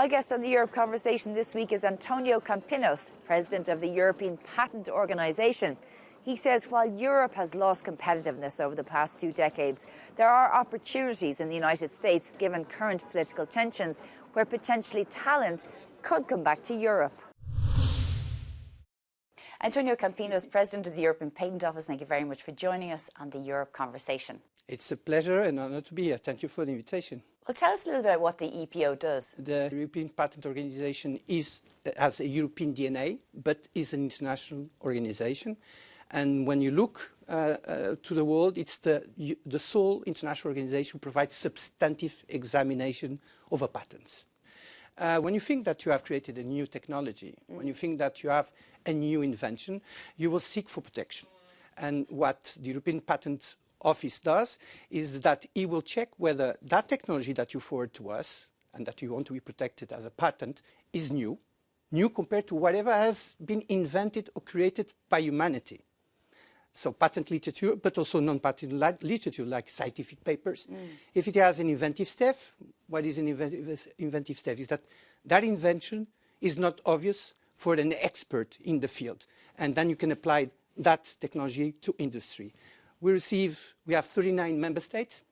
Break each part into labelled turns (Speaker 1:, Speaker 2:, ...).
Speaker 1: My guest on the Europe Conversation this week is Antonio Campinos, President of the European Patent Organisation. He says while Europe has lost competitiveness over the past 2 decades, there are opportunities in the United States given current political tensions where potentially talent could come back to Europe. Antonio Campinos, President of the European Patent Office, thank you very much for joining us on the Europe Conversation.
Speaker 2: It's a pleasure and honor to be here. Thank you for the invitation.
Speaker 1: Well, tell us a little bit about what the EPO does.
Speaker 2: The European Patent Organization has a European DNA, but is an international organization. And when you look to the world, it's the sole international organization who provides substantive examination of a patent. When you think that you have created a new technology, when you think that you have a new invention, you will seek for protection. And what the European Patent Office does is that it will check whether that technology that you forward to us and that you want to be protected as a patent is new compared to whatever has been invented or created by humanity. So patent literature, but also non-patent literature like scientific papers. If it has an inventive step, what is an inventive step? Is that invention is not obvious for an expert in the field. And then you can apply that technology to industry. We have 39 member states.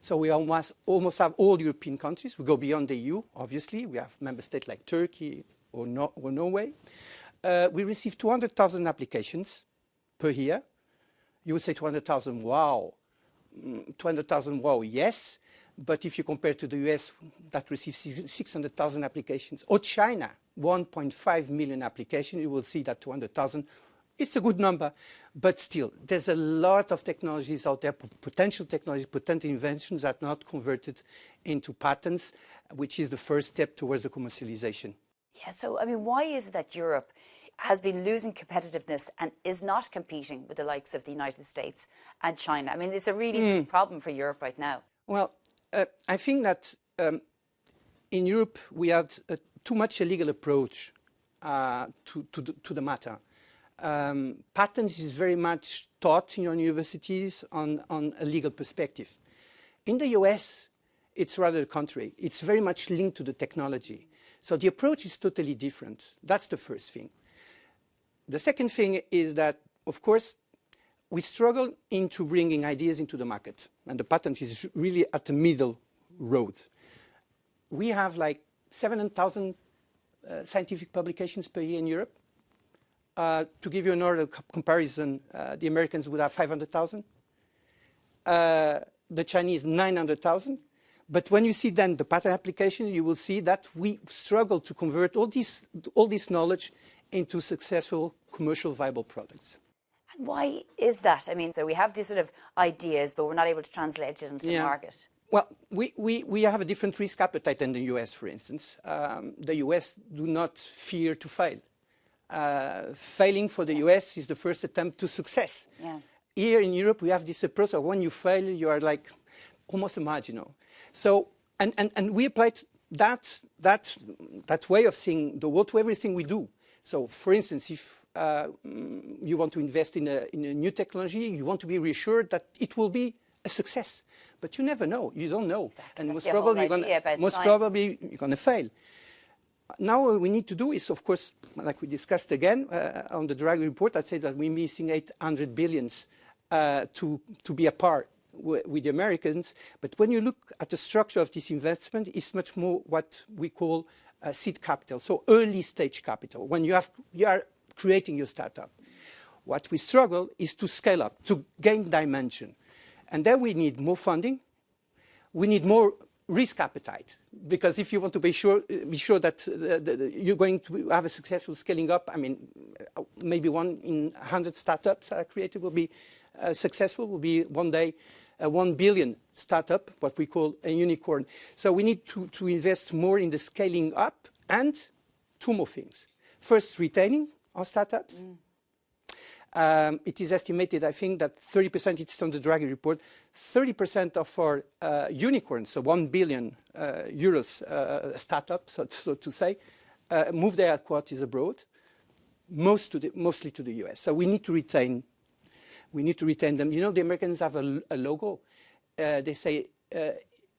Speaker 2: So we almost have all European countries. We go beyond the EU, obviously. We have member states like Turkey or Norway. We receive 200,000 applications per year. You would say 200,000, wow. 200,000, wow, yes. But if you compare to the US, that receives 600,000 applications. Or China, 1.5 million applications. You will see that 200,000. It's a good number, but still, there's a lot of technologies out there, potential technologies, potential inventions that are not converted into patents, which is the first step towards the commercialization.
Speaker 1: Yeah, so, I mean, why is it that Europe has been losing competitiveness and is not competing with the likes of the United States and China? I mean, it's a really big problem for Europe right now.
Speaker 2: Well, I think that in Europe, we had too much a legal approach to the matter. Patents is very much taught in universities on a legal perspective. In the US, it's rather the contrary. It's very much linked to the technology. So the approach is totally different. That's the first thing. The second thing is that, of course, we struggle into bringing ideas into the market. And the patent is really at the middle road. We have like 700,000 scientific publications per year in Europe. To give you another comparison, the Americans would have 500,000. The Chinese, 900,000. But when you see then the patent application, you will see that we struggle to convert all this knowledge into successful commercial viable products.
Speaker 1: And why is that? I mean, so we have these sort of ideas, but we're not able to translate it into the market.
Speaker 2: Well, we have a different risk appetite than the US, for instance. The US do not fear to fail. Failing for the US is the first attempt to success.
Speaker 1: Yeah.
Speaker 2: Here in Europe, we have this approach of when you fail, you are like almost marginal. So, and we applied that way of seeing the world to everything we do. So, for instance, if you want to invest in a new technology, you want to be reassured that it will be a success. But you never know. You don't know.
Speaker 1: Exactly.
Speaker 2: And
Speaker 1: most
Speaker 2: probably you're going to fail. Now what we need to do is, of course, like we discussed again on the drug report, I'd say that we're missing 800 billions to be a par with the Americans. But when you look at the structure of this investment, it's much more what we call seed capital, so early stage capital, when you are creating your startup. What we struggle is to scale up, to gain dimension. And then we need more funding. We need more risk appetite, because if you want to be sure that you're going to have a successful scaling up, I mean, maybe 1 in 100 startups are created will be successful, will be one day a 1 billion startup, what we call a unicorn. So we need to invest more in the scaling up, and 2 more things. First, retaining our startups. It is estimated, I think, that 30%, it's on the Draghi report, 30% of our unicorns, so 1 billion euros startup, so to say, move their headquarters abroad, mostly to the US. So we need to retain them. You know, the Americans have a logo. They say,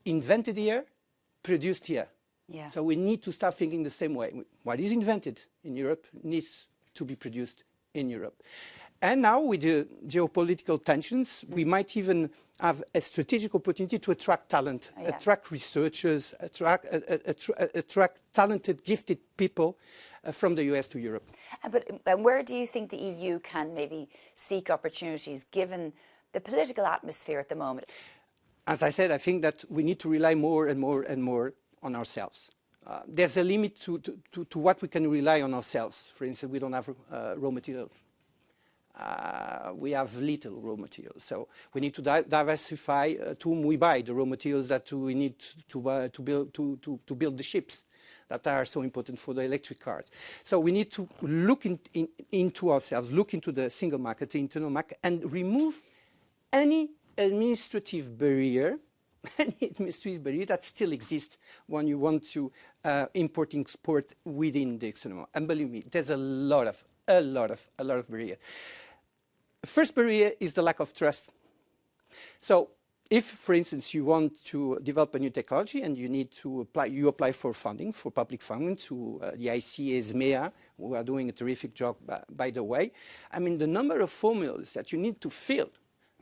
Speaker 2: invented here, produced here.
Speaker 1: Yeah.
Speaker 2: So we need to start thinking the same way. What is invented in Europe needs to be produced in Europe. And now with the geopolitical tensions, we might even have a strategic opportunity to attract talent, attract researchers, attract talented, gifted people from the US to Europe.
Speaker 1: But where do you think the EU can maybe seek opportunities given the political atmosphere at the moment?
Speaker 2: As I said, I think that we need to rely more and more and more on ourselves. There's a limit to what we can rely on ourselves. For instance, we don't have raw materials. We have little raw materials, so we need to diversify to whom we buy the raw materials that we need to build the ships that are so important for the electric cars. So we need to look into ourselves, look into the single market, the internal market, and remove any administrative barrier that still exists when you want to import and export within the external market. And believe me, there's a lot of barrier. First barrier is the lack of trust. So if, for instance, you want to develop a new technology and you need to apply for funding, for public funding to the IC, ESMEA, who are doing a terrific job, by the way. I mean, the number of formulas that you need to fill,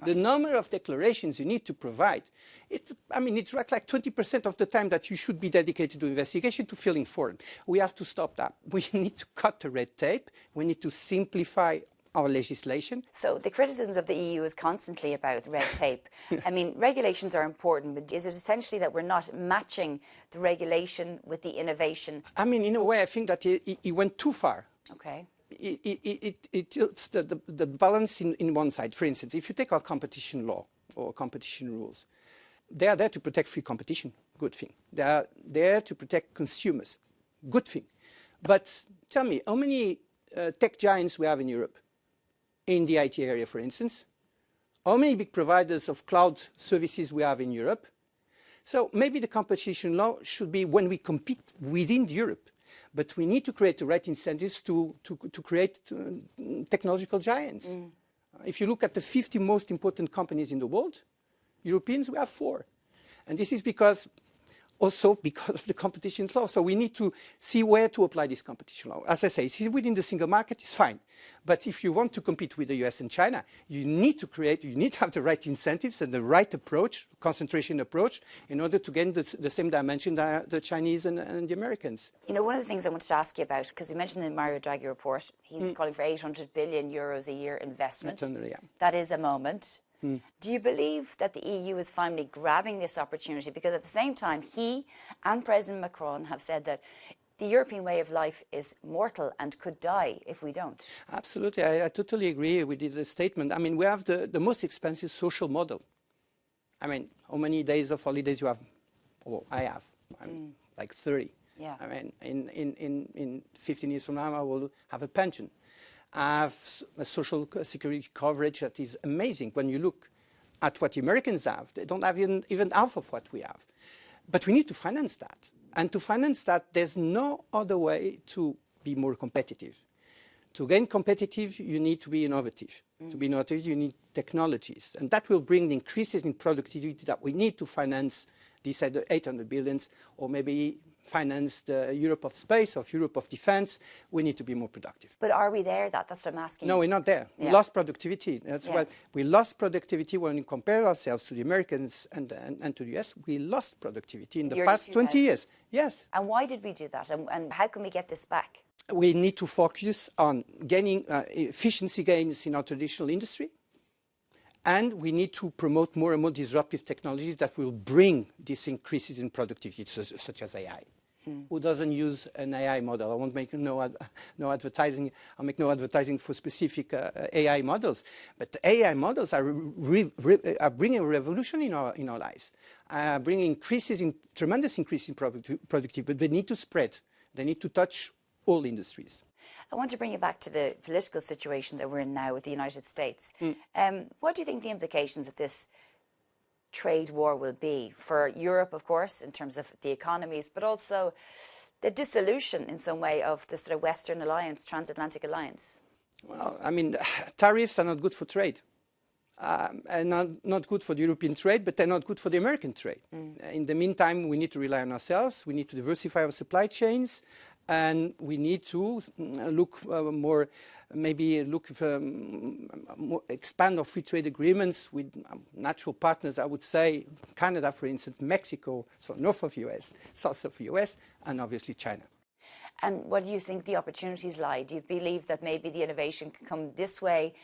Speaker 2: the number of declarations you need to provide, it's like 20% of the time that you should be dedicated to investigation to filling form. We have to stop that. We need to cut the red tape. We need to simplify our legislation.
Speaker 1: So the criticisms of the EU is constantly about red tape. I mean, regulations are important, but is it essentially that we're not matching the regulation with the innovation?
Speaker 2: I mean, in a way, I think that it went too far.
Speaker 1: Okay.
Speaker 2: It tilts the balance in one side. For instance, if you take our competition law or competition rules, they are there to protect free competition, good thing. They are there to protect consumers, good thing. But tell me, how many tech giants we have in Europe? In the IT area, for instance? How many big providers of cloud services we have in Europe? So maybe the competition law should be when we compete within Europe. But we need to create the right incentives to create technological giants. If you look at the 50 most important companies in the world, Europeans, we have 4. And this is also because of the competition law. So we need to see where to apply this competition law. As I say, if it's within the single market, it's fine. But if you want to compete with the US and China, you need to have the right incentives and the right approach, concentration approach, in order to gain the same dimension that the Chinese and the Americans.
Speaker 1: You know, one of the things I wanted to ask you about, because we mentioned in the Mario Draghi report, he's calling for 800 billion euros a year investment. That is a moment. Do you believe that the EU is finally grabbing this opportunity? Because at the same time, he and President Macron have said that the European way of life is mortal and could die if we don't.
Speaker 2: Absolutely. I totally agree with the statement. I mean, we have the most expensive social model. I mean, how many days of holidays you have? Oh, I have. Like 30.
Speaker 1: Yeah.
Speaker 2: I mean, in 15 years from now, I will have a pension. I have a social security coverage that is amazing. When you look at what the Americans have, they don't have even half of what we have. But we need to finance that. And to finance that, there's no other way to be more competitive. To gain competitive, you need to be innovative. To be innovative, you need technologies. And that will bring the increases in productivity that we need to finance these 800 billions, or maybe finance the Europe of space, of Europe of defense. We need to be more productive.
Speaker 1: But are we there? That's what I'm asking.
Speaker 2: No, we're not there. Yeah. We lost productivity. That's why we lost productivity when we compare ourselves to the Americans and to the US. We lost productivity in the past 20 years. Yes.
Speaker 1: And why did we do that? And how can we get this back?
Speaker 2: We need to focus on gaining efficiency gains in our traditional industry. And we need to promote more and more disruptive technologies that will bring these increases in productivity, such as AI. Who doesn't use an AI model? I won't make no advertising. I'll make no advertising for specific AI models. But the AI models are bringing a revolution in our lives, bringing tremendous increase in productivity. But they need to spread. They need to touch all industries.
Speaker 1: I want to bring you back to the political situation that we're in now with the United States. What do you think the implications of this trade war will be for Europe, of course, in terms of the economies, but also the dissolution in some way of the sort of Western alliance, transatlantic alliance?
Speaker 2: Well, I mean, tariffs are not good for trade. and not good for the European trade, but they're not good for the American trade. In the meantime, we need to rely on ourselves. We need to diversify our supply chains, and we need to look more, maybe look more, expand our free trade agreements with natural partners. I would say Canada, for instance, Mexico, so north of US, south of US, and obviously China.
Speaker 1: And what do you think the opportunities lie? Do you believe that maybe the innovation can come this way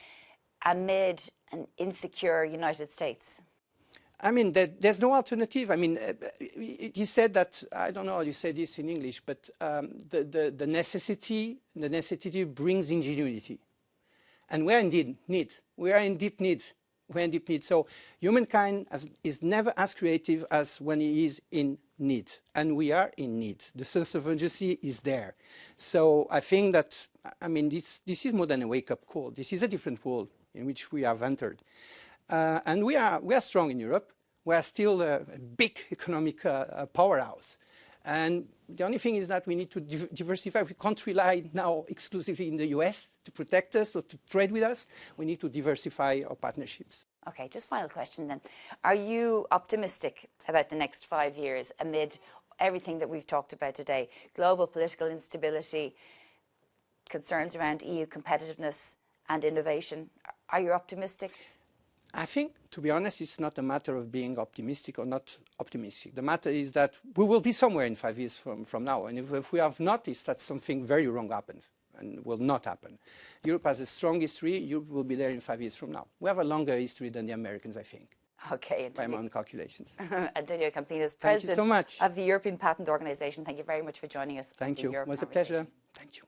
Speaker 1: amid an insecure United States?
Speaker 2: I mean, there's no alternative. I mean, you said that, I don't know how you say this in English, but the necessity brings ingenuity. And we're in deep need. We are in deep need. We're in deep need. So humankind is never as creative as when he is in need. And we are in need. The sense of urgency is there. So I think that, I mean, this is more than a wake-up call. This is a different world in which we have entered. And we are strong in Europe. We are still a big economic powerhouse. And the only thing is that we need to diversify. We can't rely now exclusively in the US to protect us or to trade with us. We need to diversify our partnerships.
Speaker 1: Okay, just final question then. Are you optimistic about the next 5 years amid everything that we've talked about today? Global political instability, concerns around EU competitiveness and innovation. Are you optimistic?
Speaker 2: I think, to be honest, it's not a matter of being optimistic or not optimistic. The matter is that we will be somewhere in 5 years from now. And if we have noticed that something very wrong happened and will not happen. Europe has a strong history. Europe will be there in 5 years from now. We have a longer history than the Americans, I think.
Speaker 1: Okay.
Speaker 2: By my own calculations.
Speaker 1: Antonio Campinos, President
Speaker 2: so much.
Speaker 1: of the European Patent Organization. Thank you very much for joining us.
Speaker 2: Thank you. It was a pleasure. Thank you.